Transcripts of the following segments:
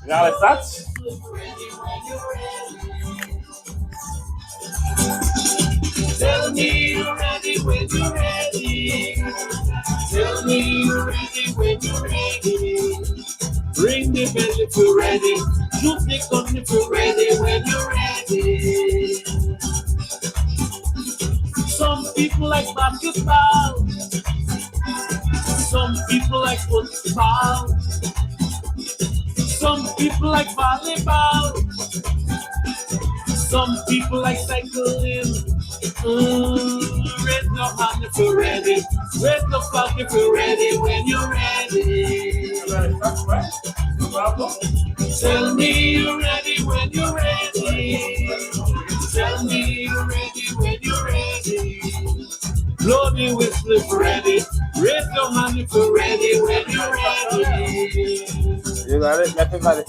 Got it, that? Tell me you're ready when you're ready. Tell me you're ready when you're ready. Bring the bell if you're ready. Shoot the gun if you're ready when you're ready. Some people like basketball. Some people like football. Some people like volleyball. Some people like cycling. Raise your hand if you're ready. Raise your flag if you're ready when you're ready. Tell me you're ready when you're ready. Tell me you're ready when you're ready. Blow the whistle if you're ready. Raise your hand if you're ready when you're ready. You got it? Everybody.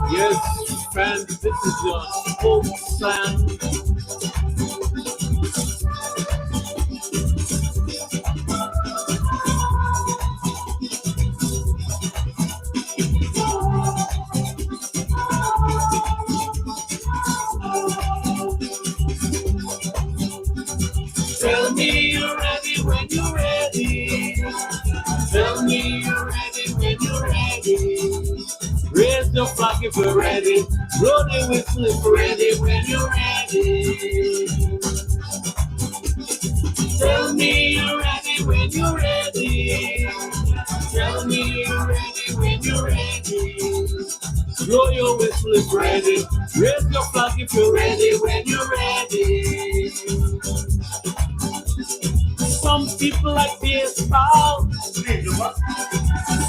Yes, friends, this is your spokesman. Tell me you're ready when you're ready. Tell me you're ready when you're ready. Raise your flag if you're ready. Blow the whistle if you're ready when you're ready. Tell me you're ready when you're ready. Tell me you're ready when you're ready. Blow your whistle if you're ready. Raise your flag if you're ready when you're ready. Some people like baseball.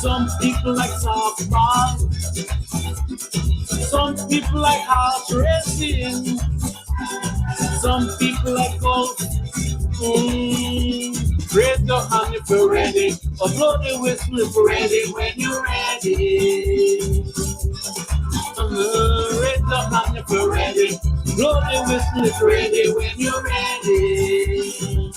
Some people like softball. Some people like horse racing. Some people like golf. Raise your hand if you're ready. Or blow the whistle if you're ready when you're ready. Raise your hand if you're ready. Blow the whistle if you're ready when you're ready.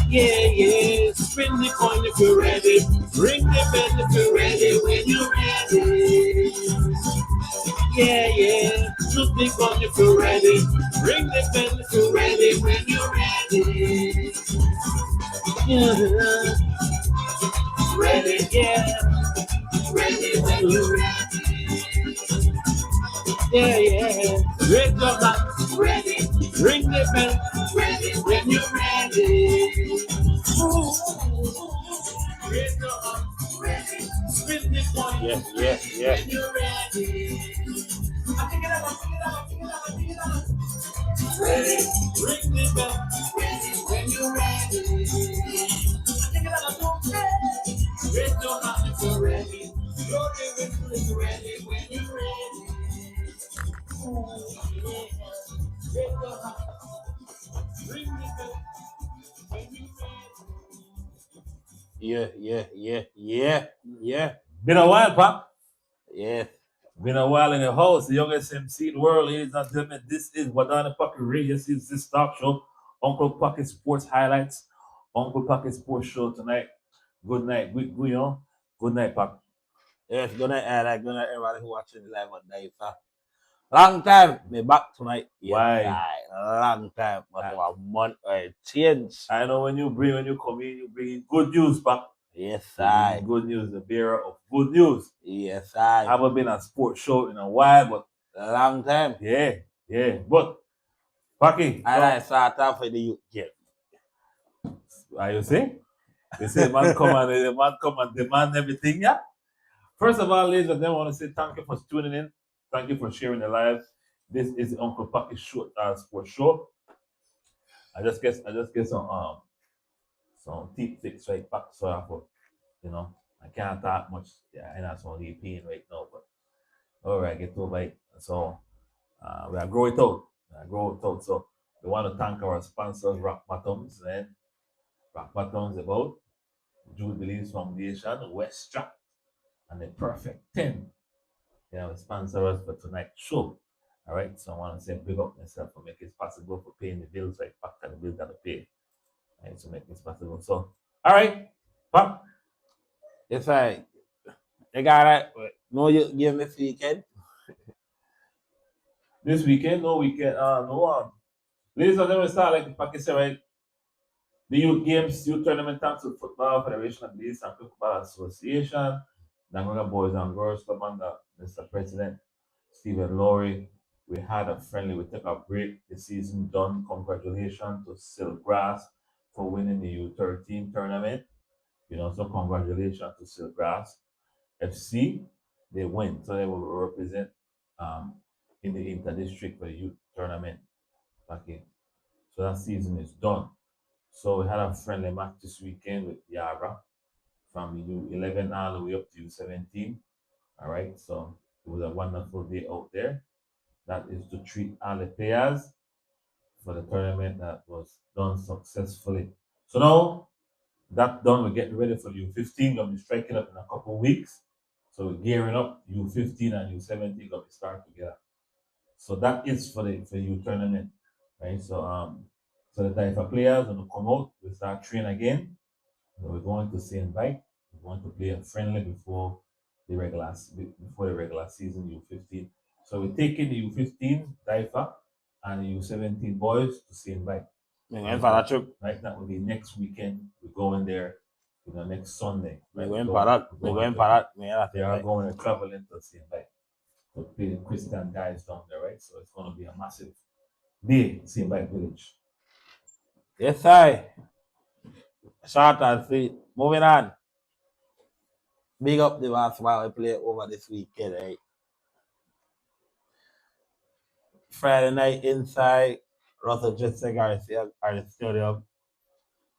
Yeah, yeah. Spin the coin if you're ready. Ring the bell if you're ready when you're ready. Yeah, yeah. Shoot the gun if you're ready. Ring the bell if you're ready when you're ready. Yeah. Ready, yeah. Ready when you're ready. Yeah, yeah. Raise your hand. Ready. Ring the bell. Ready when you're ready. Raise your hand. Ready. Spin the coin. Yeah. When you're ready. Ready. Ring the bell. Ready when you're ready. Raise your hand if you're ready. Blow the whistle if you're ready when you're ready. Raise your hand. Ring the bell when you're ready. Yeah. Been a while, Pop. Yes. Been a while in the house. The youngest MC in the world, ladies and gentlemen. This is Wadana Pocket Radio. This is this talk show. Uncle Pocket Sports Highlights. Uncle Pocket Sports Show tonight. Good night. Good night, Pop. Yes, good night, Eric. Good night, everybody who watching the live on DYFA. Long time, me back tonight. Why? Yes, long time, but for a month or change. I know when you come in, you bring in good news, Pop. Yes, I. Good news, the bearer of good news. Yes, I. Haven't been on sports show in a while, but a long time. Yeah. But Paki, I start off for the youth game. Are you saying? They say man come and demand everything, yeah? First of all, ladies and gentlemen, I want to say thank you for tuning in. Thank you for sharing the live. This is the Uncle Paki show, sports show. I just get some teeth fixed right back, so I thought, I can't talk much. Yeah, I know some pain right now, but all right, get over it. So we are grow it out. So we want to thank our sponsors, Rock Bottoms, and Rock Bottoms about Jude Belize Foundation, Westra, and the Perfect 10. They have sponsor us for tonight's show. All right, so I want to say big up myself for making it possible for paying the bills, right? Back to the bills that I pay, right? So make this possible. So, all right, Pop. It's like, you got it. No, you give me this weekend. This weekend, no weekend, ladies and gentlemen, start like the package say, right? The youth games, youth tournament, thanks to Football Federation of Ladies and Football Association, Nanganga Boys and Girls Club under Mr. President Stephen Laurie. We had a friendly, we took a break. The season done. Congratulations to Silkgrass for winning the U13 tournament. So congratulations to Silkgrass FC. They win, so they will represent in the inter-district for the youth tournament. Okay. So that season is done. So we had a friendly match this weekend with Yara from U11 all the way up to U17. All right. So it was a wonderful day out there. That is to treat all the players for the tournament that was done successfully. So now that done, we're getting ready for U15. Gonna be striking up in a couple of weeks. So we're gearing up. U15 and U17 gonna be start together. So that is for the U tournament, right? So the DYFA players gonna come out. We start training again. We're going to St. Bike. We're going to play a friendly before the regular season U15. So we're taking the U15 DYFA and the U17 boys to St. Bike. Right, that will be next weekend. We're going there, next Sunday. Right? We're going for that. They are going to travel into St. Bike to play the Christian guys down there, right? So it's going to be a massive day, St. Bike Village. Yes, sir. Short and sweet. Moving on. Big up the basketball we play over this weekend, right? Friday night inside Russell Jesse Garcia Stadium.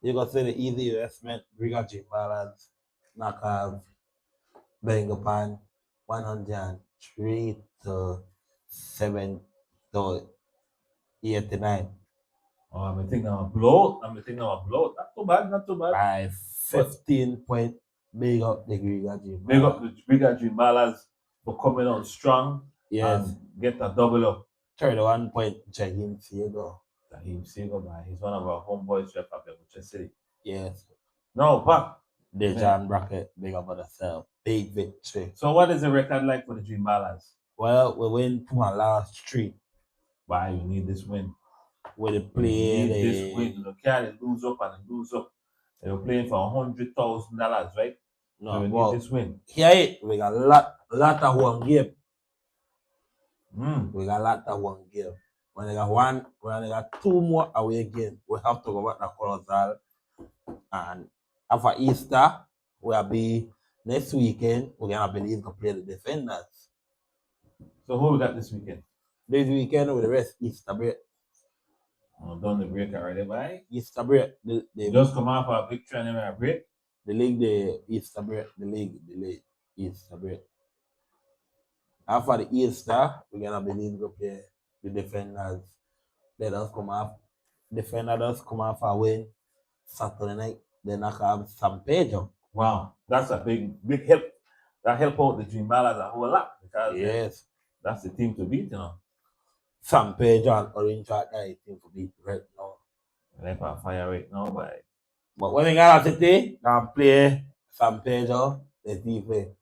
You can see the easy investment, Brigadier Balance, knockoff, Bengapan, 103 to 7 to 89. Oh, I'm thinking of a blow. Not too bad. By 15 point, big up the Brigadier. Big up the Brigadier Balance for coming on strong. Yes. And get a double up. 31 point, Jahim Fiego. He's one of our homeboys here from Bebuche City. Yes. No, but the John Brackett, big up on yourself. Big victory. So what is the record like for the Dream Balance? Well, we win 2 and last 3. Why you need this win? With the play, this win. You can't lose up and lose up. They're playing for $100,000, right? No, so we need this win. Here we got a lot of one game. We got a lot of one game. When they got 2 more away games, we have to go back to Corozal. And after Easter, we'll be next weekend, we're gonna believe to play the defenders. So who we got this weekend? This weekend with the rest Easter break. Done the break already, bye. Easter break. They just come off a victory and then a break. The league, the Easter break. The league, Easter break. After the Easter, we're gonna believe to play the defenders. Let us come off. Defenders come off a win Saturday night. They knock out San Pedro. Wow, that's a big help. That help out the Dream Ballers a whole lot because yes, that's the team to beat, San Pedro and Orange are the team to beat right now. They're on fire right now, but when we got to today, can play San Pedro, the DYFA.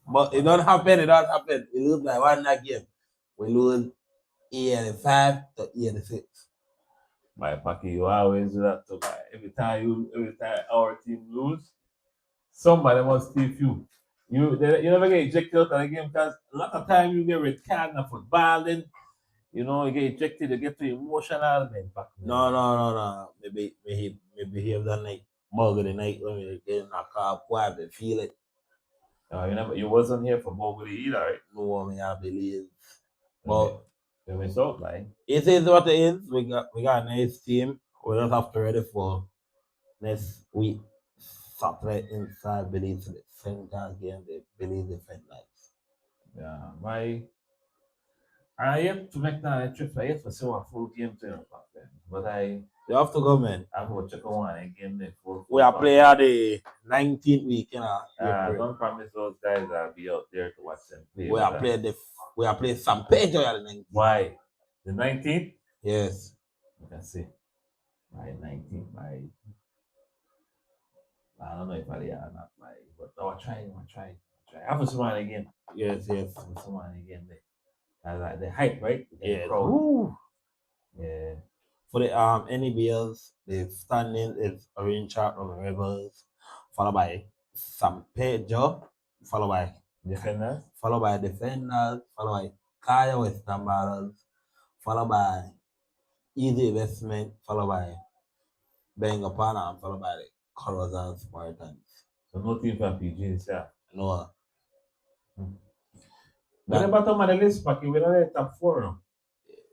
But it don't happen. We lose by 1 that game. We lose 85 to 86. My Paki, you always do that too. Every time our team lose, somebody must steal you. You never get ejected out of the game because a lot of time you get red card in football, then you get ejected, you get too emotional, man. No. Maybe he have done like mug of the night when we get in a car, quiet, feel it. You wasn't here for Bogle either, right? No, I believe. But we miss out, like. It is what it is. We got a nice team. We don't have to ready for next week. Saturday inside Belize the Center game, the Belize defenders. Yeah, I have to make that trip. I have to see a full game to but you have to go, man. I will check on a game there full. We are playing the 19th week, don't promise those guys I'll be out there to watch them play. We are playing the we are playing San Pedro at the 19th. Why? The 19th? Yes. You can see. By 19th, I don't know if I did or not, but I'll try. I have to see one again. Yes. Someone again there. Like the hype, right? Yeah. Crowd. Woo. Yeah. For the NBLs, the standing is Orange Chart of the Rebels, followed by San Pedro, followed by Defenders. Defenders, followed by Kaya Western Battles, followed by Easy Investment, followed by Bengapana, and followed by the Corazon Spartans. So no team for PG this year. No. What about the list, Paki? We don't have top 4 now.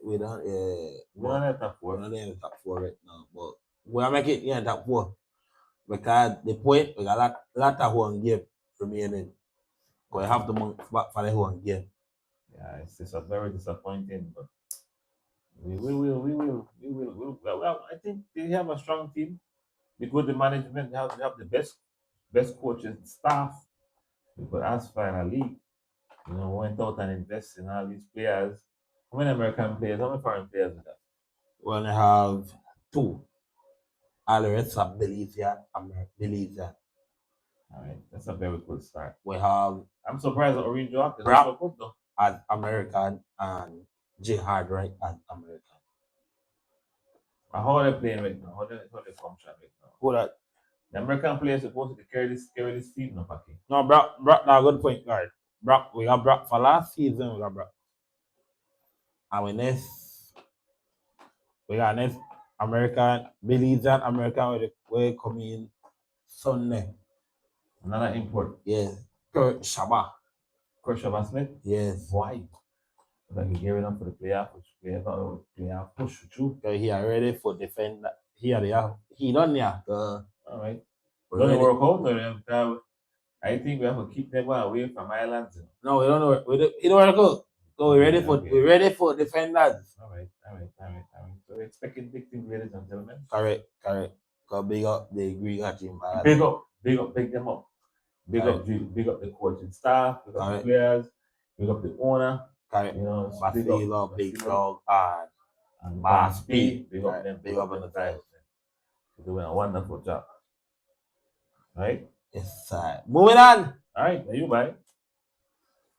We don't have top 4. We're not in the top 4 right now, but we are making it in top 4. Because the point, we got a lot of one game remaining. We have the month back for the one game. Yeah, it's just a very disappointing, but we will. Well, I think they have a strong team. Because the management have the best coaches, staff. But as for a league, went out and invested in all these players. How many American players? How many foreign players we got? We only have 2. All the rest are Belizean. All right, that's a very good start. We have. I'm surprised that Orange Rock is Brock so good though. As American and Jihad right as American. How are they playing right now? How they function right now? Who that? The American players supposed to carry this team, no Paki? No, Brock now good point guard. Brock, we got Brock for last season, we got Brock. And we got next American, Belizean American we come in Sunday. Another import. Yes. Kurt Shabba Smith? Yes. Why? Like he gearing up for the playoff, playoff push through. He are ready for defend. He done there. All right. Don't work out. I think we have to keep them away from islands. No, we don't know. We don't work out. So we're ready for defenders. All right. So we're expecting big things, ladies and gentlemen. Correct. Cause big up the Greek team. Big them up. Big up the coaching staff, big up the players, big up the owner. Correct. Basila, Big Dog, and Baspi. Big up them. Big up on the guys. They're doing a wonderful job. Right? Yes, sir. Moving on. All right, there you buy.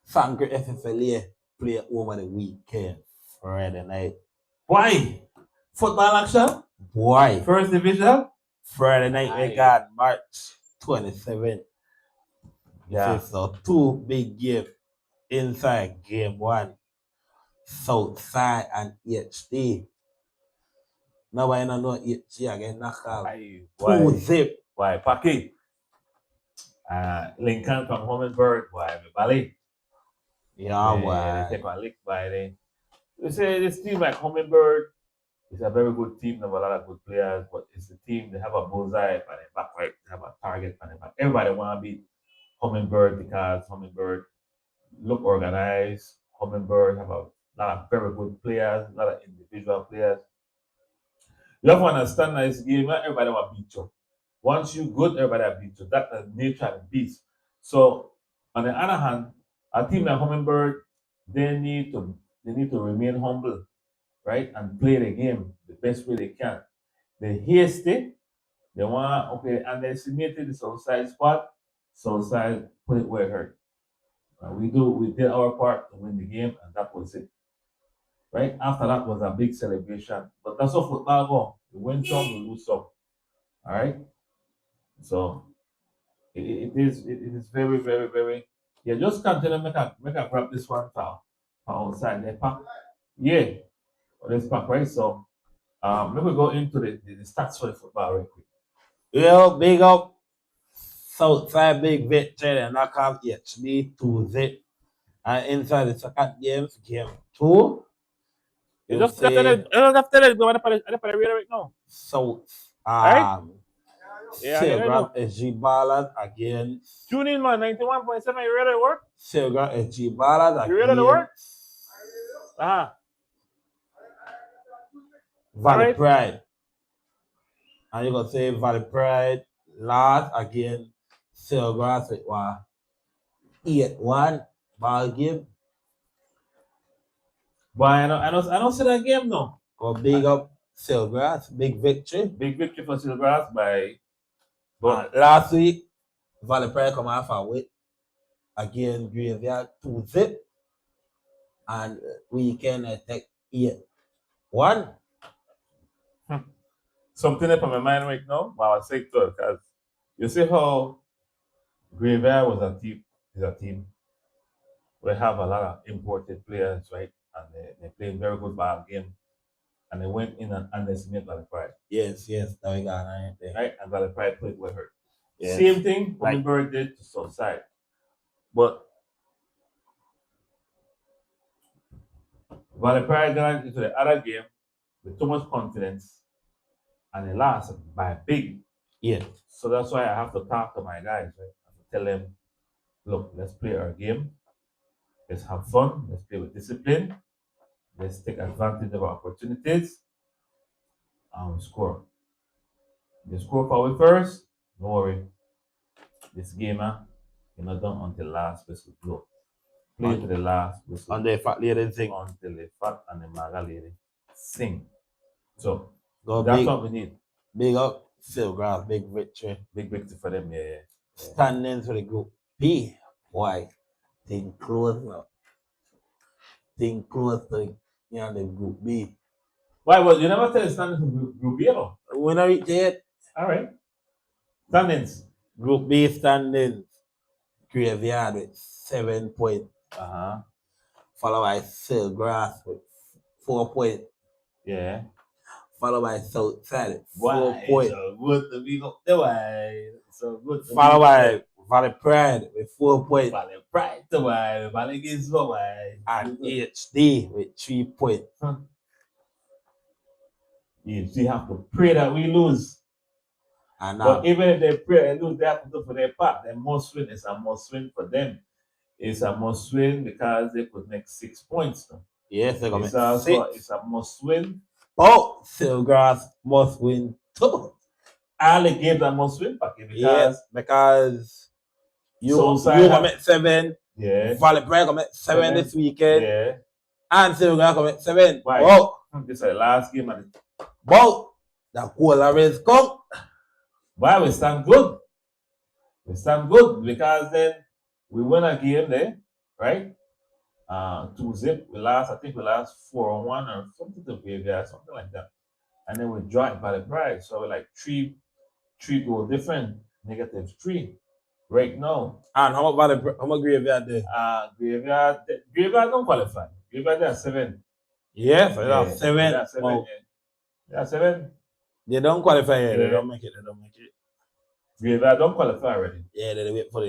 Sanger FFLA play over the weekend, Friday night. Why? Football action? Boy. First division? Friday night, we got March 27th. Yeah. So 2 big games inside game 1. Southside and HD. Nobody know HD again knock out. 2-0. Why? Paki. Lincoln from Hummingbird. Why? Valley. Yeah, why? They take a lick by them. You say this team like Hummingbird is a very good team. They have a lot of good players, but it's a team. They have a bullseye on their back, right? They have a target on their back. Everybody want to beat Hummingbird because Hummingbird look organized. Hummingbird have a lot of very good players, a lot of individual players. You have to understand that this game, not everybody want to beat you. Once you good, everybody will beat you. That's the nature of the beast. So on the other hand, a team like Hummingbird, they need to remain humble, right? And play the game the best way they can. They hasty, they want underestimated the Southside spot. Southside put it where it hurt. We did our part to win the game, and that was it. Right? After that was a big celebration. But that's how football go. We win some, we lose some. Alright? So it is very, very, very. Yeah, just continue make a grab this one for outside the pack. Yeah. This pack, right? So maybe we go into the stats for the football real quick. Well, big up Southside big victory and knock off HB 2-0. And inside the second game 2. You just have to let it go right now. So Silgraf SG Ballard again. Tune in, man. 91.7. You ready to work? Silgraf SG Ballard again. You ready to work? Valley Pride. And you gonna say Valley Pride last again. Silgraf with 8-1 ball game. But I don't see that game no. Go big up Silvergrass, big victory. Big victory for Silvergrass by. But Last week, Valley Pride come off a win against Graveyard 2-0. And weekend I take 8-1. something up on my mind right now, but I was sick to it because you see how Graveyard was a team. Is a team. We have a lot of imported players, right? And they played very good ball game. And they went in and underestimated Valley Pride. Yes, that we got Right? And Valley Pride played with her. Yes. Same thing Hummingbird did to Southside. But Valley Pride got into the other game with too much confidence and they lost by big. Yes. So that's why I have to talk to my guys, right? I have to tell them, look, let's play our game. Let's have fun. Let's play with discipline. Let's take advantage of our opportunities and score. You score for we first, don't worry. This game, you're not done until last whistle blow. Play to the last whistle. And the fat lady sing. Until the fat and the maga lady sing. So Go that's big, what we need. big up Silvergrass, big victory. Big victory for them, yeah. Standings for the group B. Why? Thing close now. Thing close to the group B. Why? Well, you never tell the standings of Group B, no? When I reach it, All right. Standings. Group B standings. Graveyard with 7 points. Followed by Silvergrass with 4 points. Yeah. Followed by Southside with 4 Why? points. So good to be up the way. So good to Followed be by Valley Pride with 4 points. Valley Pride the way. Valley gives the way. And HD with 3 points. You have to pray that we lose. And But even if they pray and lose, they have to do for their part. They must win. It's a must win for them. It's a must win because they could make 6 points. yes, they're going It's to also make 6. it's a must win. Oh, Silvergrass must win too. All the games are must win, Paki, because Yes, because you Southside gonna have- make 7. yeah, Valley Pride gonna make 7 7. this weekend. yeah. And Silvergrass gonna make 7. Why? Wow, This is the last game and wow, the cola race come. why we stand good? We stand good because then we win a game there, right? 2-0. I think we lost 4-1 or something to Graveyard, something like that. And then we draw it by the prize. So we're like three goal different, -3 right now. And how much Graveyard there? Graveyard don't qualify. Graveyard they are 7. Yes, they Yeah, are 7. They are 7. Wow. Yeah. They are 7. They don't qualify yet. They Yeah. don't make it. Graveyard don't qualify already. Yeah, they wait for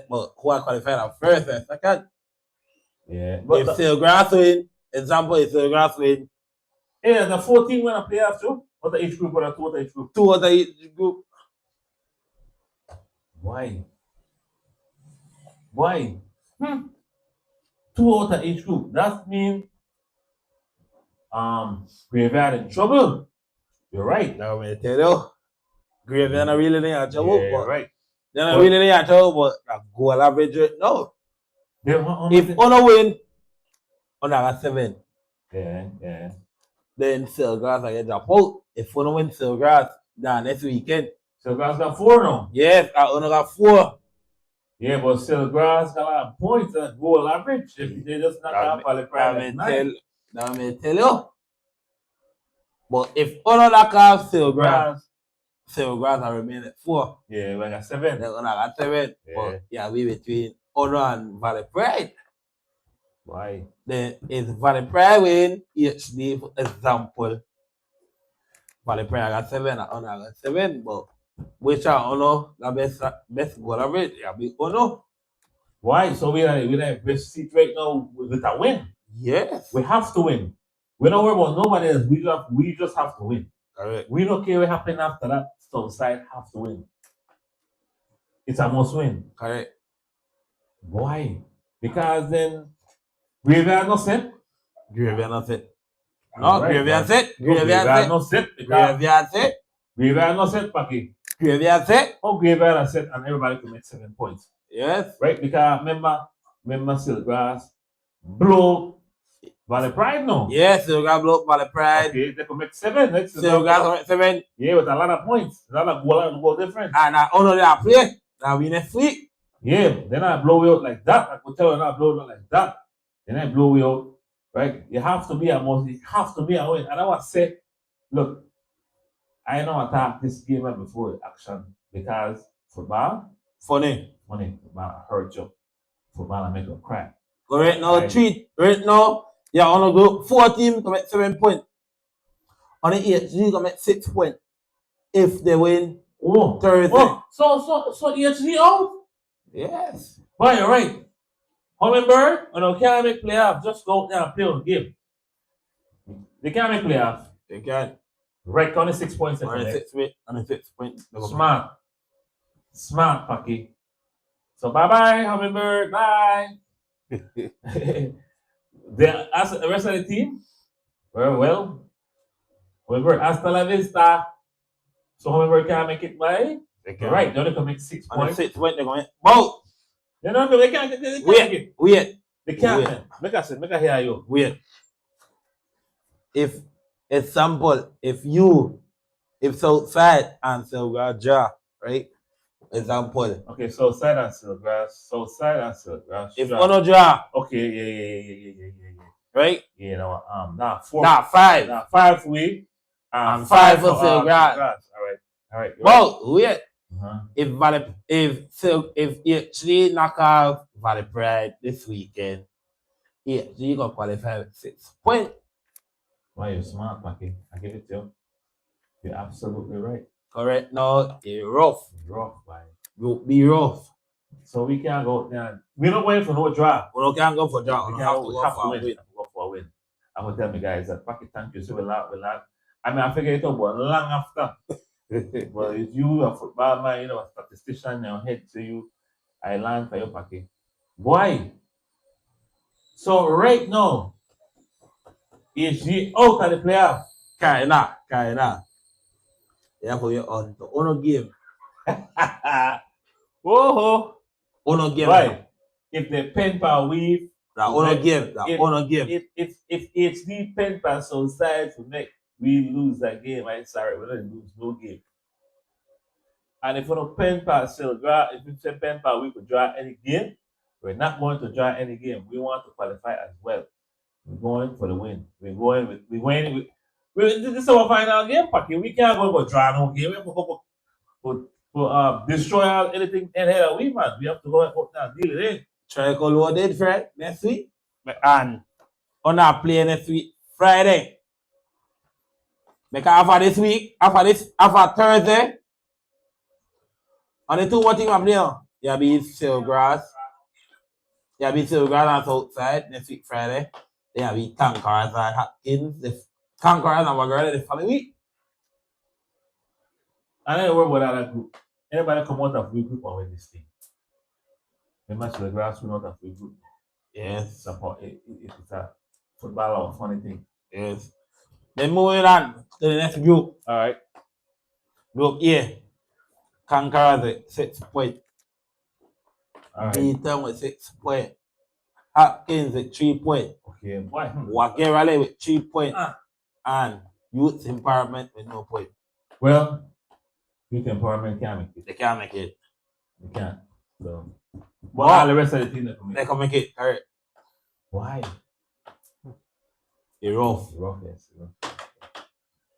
but who are qualified at first and second? Yeah. If Silvergrass win, example, if Silvergrass win, yeah, the 14 win a playoff too. What the each group or 2 each group? 2 other each group. Why? 2 out of each group. That means Graveyard in trouble. You're right. Now I'm tell you, Graveyard not really in trouble, Yeah, but you're right. they're not really in trouble, but the goal average rate, no. If If Ono win, Ono got 7. yeah. Then Silvergrass get drop out. If Ono win Silvergrass, then next weekend. Silvergrass got 4 now. Yes, Ono got 4. Yeah, but Silvergrass got a lot of points and goal average. If they just knock out Valley Pride. Now I tell you. But if Ono knock off Silvergrass will remain at 4. Yeah, we got 7. Then Ono got 7. Yeah. But yeah, we between Ono and Valley Pride. Why? Then if Valley Pride win, HD, for example, Valley Pride got 7 and Ono got 7, but which are Ono the best goal average? Yeah, be Ono. Why? So we're in a best seat right now with a win. Yes. We have to win. We don't worry about nobody else. We just have to win. Correct. We don't care what happens after that. Southside have to win. It's a must win. Correct. Why? Because then Graveyard not set. Graveyard not set. Right, No, Graveyard set. Graveyard set. not set. Because Graveyard set. Graveyard not set, Paki. Graveyard set. Oh, Graveyard are set and everybody can make 7 points. Yes. Right? Because remember Silvergrass blow Valley Pride no. Yes, Silver Grass blow up Valley Pride. Okay, they could make 7 next Silver Grass commit 7. Yeah, with a lot of points. A lot of goal difference. And I honor that play. Now we next week. Yeah, then I blow you out like that. I could tell you not blow you out like that. Then I blow you out. Right? You have to be a win. And I was say, look, I know attack this game before action because football, Funny. Football hurt you. Football make you cry. But right now, yeah, on a go 14 commit 7 points. On the 8, you commit 6 points. If they win Thursday. So EHG out? Yes. Right, you're right. Hummingbird, you can't make playoffs. Just go out there and play on the game. They can't make playoffs. They can. Right, 26 points. On the 6 points. Smart, Paki. So bye-bye, Hummingbird. Bye. The rest of the team, well, Hummingbird, hasta la vista. So Hummingbird can't make it by. They can. Right, they only can make 6 On the points. 6 points, they're going. Both. They can't. Wait. They can't. Make I hear you. Wait. If Southside and Silver Grass, right? Example. Okay, Southside and Silvergrass. If on draw, Okay, yeah. right? Yeah, no, Nah, 5. Now 5 we And 5 for Silver Grass. All right. Well, wait. Uh-huh. If EHG knock off Valley Pride this weekend, EHG gonna qualify with 6 points. Why you're smart, Maki? I give it to you. You're absolutely right. Correct. Now it's rough. Rough, man. Will be rough. So we can't go now. We're not waiting for no draw. We can't go for draw. We We have have to to go have for to a win. win. Go for a win. I'm gonna tell me guys that Paki, thank you so much. I mean, I figure it out, but long after. But if you a football man, a statistician in your head, so I learned for your Paki. Why? So right now, is she out of the playoff? Kaina. Yeah, for your on game. Whoa! On game. Why? If the pen per weave, On game. if HD pen per Southside to make we lose that game, I'm sorry, we're not lose no game. And if we don't pen per Silver, if we say pen per we could draw any game, we're not going to draw any game. We want to qualify as well. We're going for the win. This is our final game, Paki. We can't go for draw no game. We have to go for destroy anything in here that we man. We have to go and deal with it. Try call loaded Fred next week. And on our play next week, Friday. Make after this week, after Thursday. And the two what thing I'm playing. Yeah, be Silver Grass. Yeah, be Silver Grass and Southside next week, Friday. Yeah, be Conquerors and Hopkins. The Conquerors and Wabagari the following week. And I don't worry about that group. Anybody come out of free group and win this thing. The match the grass will not have free group. Yes. Support it's a football or funny thing. Yes. Then moving on to the next group. All right. Group A. Conquerors 6 points. All right. Beat them with 6 points. Hopkins with 3 points. Okay. Why? Wabagari with 3 points. And Youth Empowerment with no point. Well, youth empowerment can't make it. They can't make it. They can't. So, but all the rest of the team that They can make it. Correct. Why? It's rough. Rough, yes.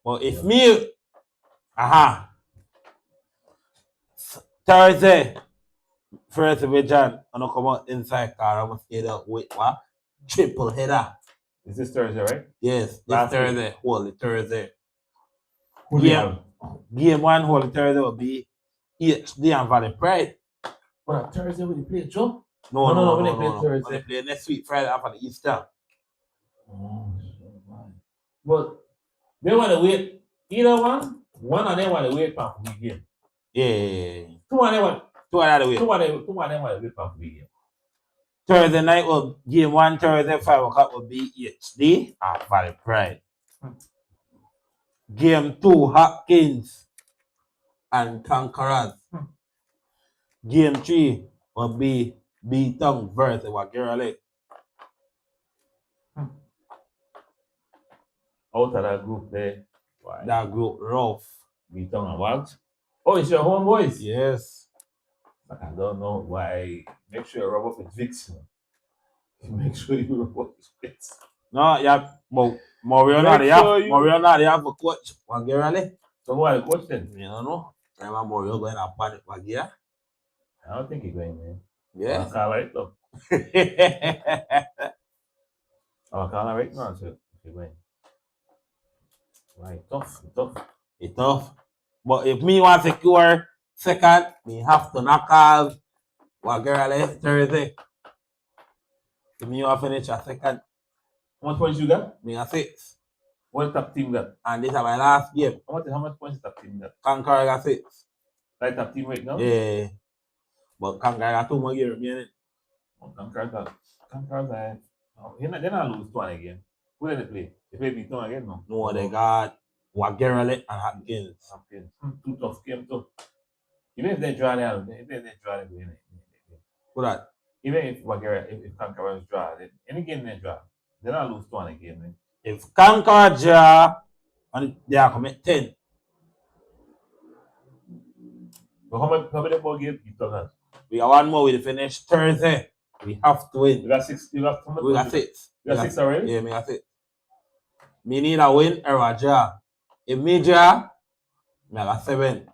But if me, Thursday, first division, I'm gonna come out inside car. I'm gonna stay there with what? Triple header. Is this Thursday, right? Yes, this Thursday. Holy Thursday. Who do you have? Game 1 Holy Thursday will be EHD and Valley Pride. But Thursday when you play Joe? No, when they play Thursday. When they play next week, Friday after the Easter. Oh, man. But they want to wait. Either one of them want to wait for the game. Yeah. Two of them want Two another way. to wait for the game. Thursday night will game 1, Thursday 5 o'clock will be EHD and Valley Pride. Game 2, Hopkins and Conquerors. Game 3 will be B-Tongue versus Wabagari. out of that group there. Why? That group rough. Be tongue and what? Oh, it's your homeboys. Yes. But I don't know why. Make sure you rub up with Vicks. Make sure you rub up with Vicks. No, yeah, but Mario not have a coach. Wabagari. So who are the coach then? You don't know. Remember Mario going to panic Wabagari? I don't think he's going, man. Yeah. I can't right though. I can't right now, so he's going. Right, tough. It's tough. But if me want to secure second, me have to knock off Wabagari Thursday. If me want to finish a second, How much points you got? me a 6. What top team got? And this is my last game. How much points top team got? Conqueror got 6. Like top team right now? Yeah. But Conqueror got 2 more games remaining. Oh, Conqueror's they're not lose 2 again. Who did they play? They play Beaton again, no? No, they got Wabagari and Hopkins. Champions. 2 tough games too. Even if they draw they win it. Who that? Even if Conqueror's draw, any game they draw, they don't lose 2 again, man. If Conqueror draw, and they are commit 10. But how many more games Beaton has? We got 1 more. We finish Thursday. We have to win. You got 6. We got 6. You got 6 already? Yeah, me got 6. Me need a win or a draw. If me draw, me got 7.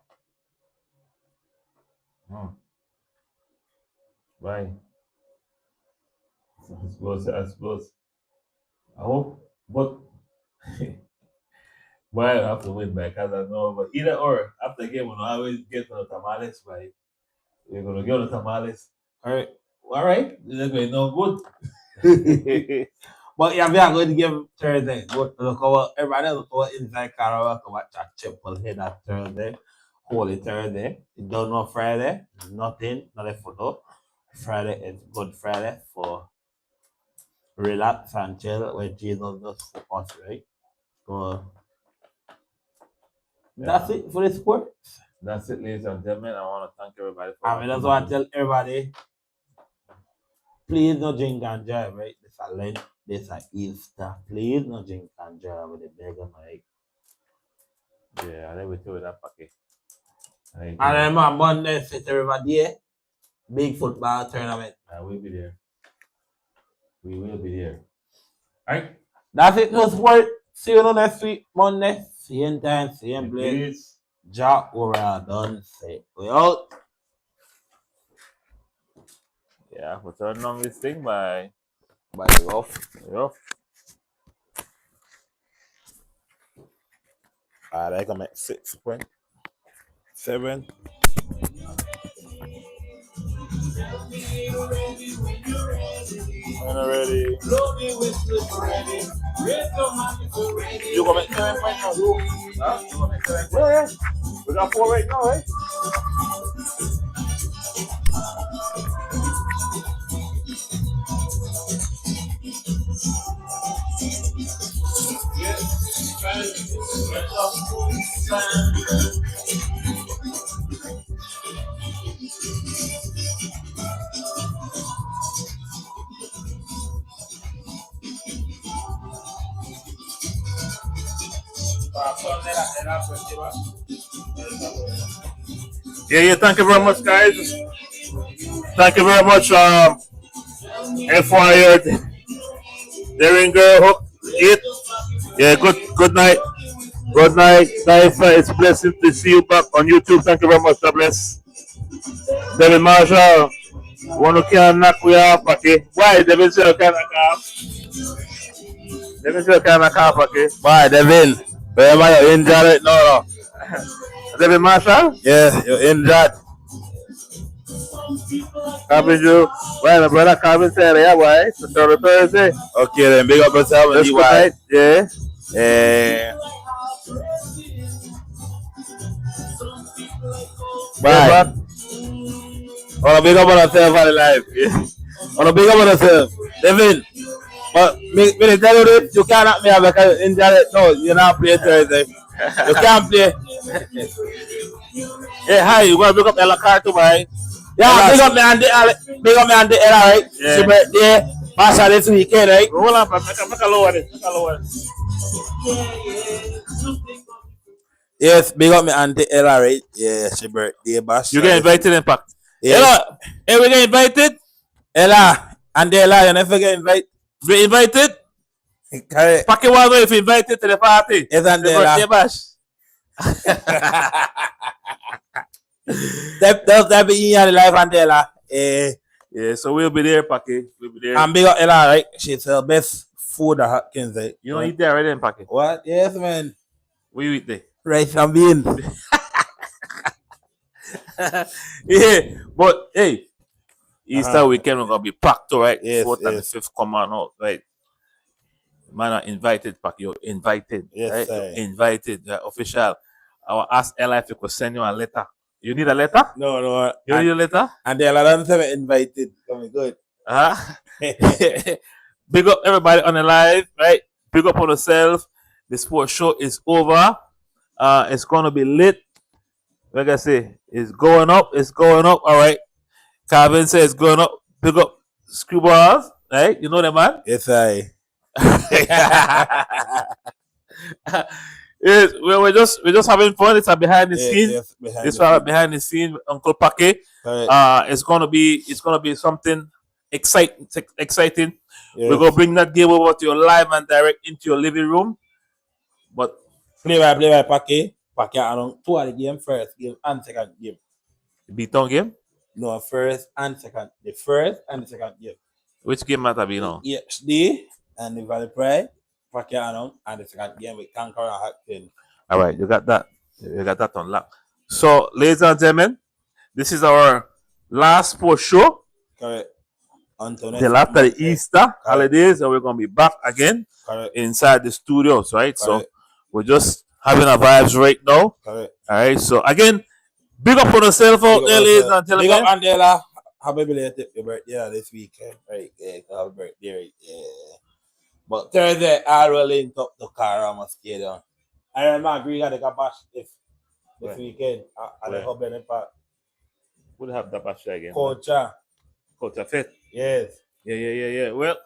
Right. I suppose. I hope, but but I have to win because I know. But either or, after the game, we always get to the tamales. Right? We're gonna get the tamales. All Right. It's going no good. But yeah, we are going to give Thursday. Look over everybody look over inside Carol to watch a triple head that Thursday. Holy Thursday. You don't know Friday. Nothing for no. Friday is Good Friday for relax and chill when Jesus does for us, right? So that's it for the sport. That's it, ladies and gentlemen. I want to thank everybody for I mean, that's what I tell everybody. Please no drink and drive, right? This a Lent, this a Easter. Please no drink and drive with the beggar, right? Yeah, I never told that packet. And then on Monday, sit everybody big football tournament. I will be there. We will be there. Alright? That's it for sport. See you next week, Monday. Same time, same place. Jack, we're done. Say, we out. Yeah, for turning on this thing by Rough. I can make 6.7. When you're ready. You gonna make 7 right now, bro? Huh? You gonna make 7? Yeah. We got 4 right now, right? Yeah, thank you very much, guys. Thank you very much, FYI, Daring Girl Hook 8. Yeah, good night. Good night, DYFA. It's a blessing to see you back on YouTube. Thank you very much. God bless. David Marshall, one who can knock we off, okay? Why? David said can knock off. David said can knock off, okay? Why, Devin? Wherever you're injured right now, no. David Marshall? Yeah, you're injured. Calvin, you. Well, my brother Calvin said, yeah, why? It's Thursday. Okay, then big up yourself. Let's go right. Yeah. Bye. On a big up on yourself for the life. Yeah. On a big up on yourself. Devin. But me tell you this, you can't knock me out because you're injured. No, you're not playing Thursday. You can't play. Hey, hi, you want to pick up Ella car too, right? Yeah, big up me and the Ella, right? Yeah. She birthday, Masha this weekend, right? Roll up, make a lower it. Yes, big up me Auntie Ella, right? Yeah, she birthday bash. You get invited in pack. Yes. Ella, hey, we get invited. Ella, Auntie Ella, you never get invited. We invited. Correct. Pack you want if invited to the party. Yes, Auntie The Ella. birthday bash. That be in the life, Auntie Ella. Yeah, so we'll be there, Packy. We'll be there. And big up Ella, right? She's the best food at Hopkins, right? You don't eat there already, Packy. What? Yes, man. What you eat there? Rice and beans. Yeah, but hey, Easter weekend we're gonna be packed, too, right? Yes, 4th and the yes. 5th come on out, right? Man are invited, Packy. You're invited. Yes, right? sir. You're invited, official. I will ask Ella if you could send you a letter. You need a letter? No. You need a letter? And Ella don't say me invited. Coming good. Big up everybody on the live, right? Big up on yourself. The sports show is over. It's gonna be lit. Like I say, it's going up. It's going up. All right. Calvin says it's going up. Big up Screwballs, right? You know that, man. Yes, I. Yes, we're just having fun. It's a behind the scenes. Yes, This one behind the scene, Uncle Paque. Right. It's gonna be something exciting. Yes. We're gonna bring that game over to your live and direct into your living room. But Play by Paque. Paque along 2 of the game, first game and second game. the beatdown game. No, first and second. The first and the second game. Which game might be now? HD and the Valley Pride. Paque along and the second game with Conqueror and Hopkins. All right, you got that. You got that on lock. So, ladies and gentlemen, this is our last sports show Correct. Until till after the Easter holidays, and we're gonna be back again Correct. inside the studios, right? So Correct. we're just having our vibes right now. Correct. All right. So again, big up on yourself out there, ladies and Big up gentlemen. Andela. Happy belated your birthday this weekend. Right. Yeah, happy birthday. Right. Yeah. But Thursday, I will link up the car on my stadium. I remember we got a bash this Where? weekend at the Where? Hub in the Park. We'll have that bash again. Culture. Coach Fit. Yes. Yeah. Well,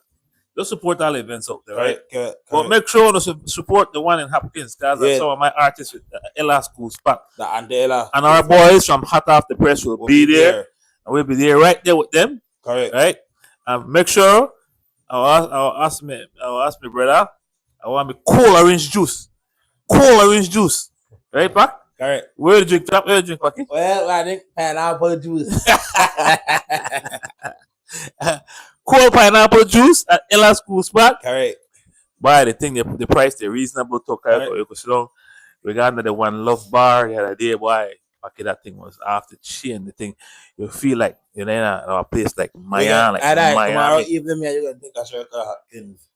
just support all events out there, right? Correct. But make sure to support the one in Hopkins, guys. Yeah. Some of my artists with Ella School Spot. The Andela. And our boys from Hot Off the Press will be there. And we'll be there right there with them. Correct. Right? And make sure I'll ask me brother. I want me cool orange juice. Right, Pak? Correct. Where do you drink, Paki? Well, I think pineapple juice. Cool pineapple juice at Ella School Spot. Correct. Buy the thing, the price, they're reasonable to carry. Right. You could sit down. We got the one love bar the other day, boy. Paki, that thing was off the chin. The thing, you feel like you're in a place like Miami. Tomorrow evening, you're going to take a shirt to Hopkins.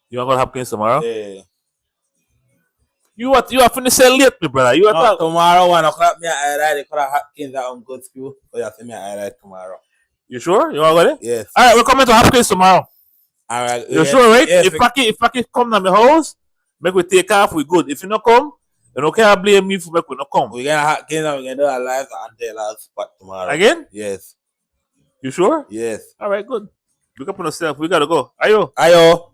You want to go to Hopkins tomorrow? Yeah. You are finished sell late, me brother. You are No, tomorrow 1 o'clock, I ride the Hopkins at on good school. So you have to me I ride tomorrow. You sure? You want to go there? Yes. All right, we're coming to Hopkins tomorrow. All right. You sure, right? Yes, If Paki come to my house, make we take off, we good. If you not come, you don't can't blame me for make we not come. we're going to Hopkins and we're going to do a live until our spot tomorrow. Again? Yes. You sure? Yes. All right, good. Look up on yourself. We gotta go. Ayo. Ayo.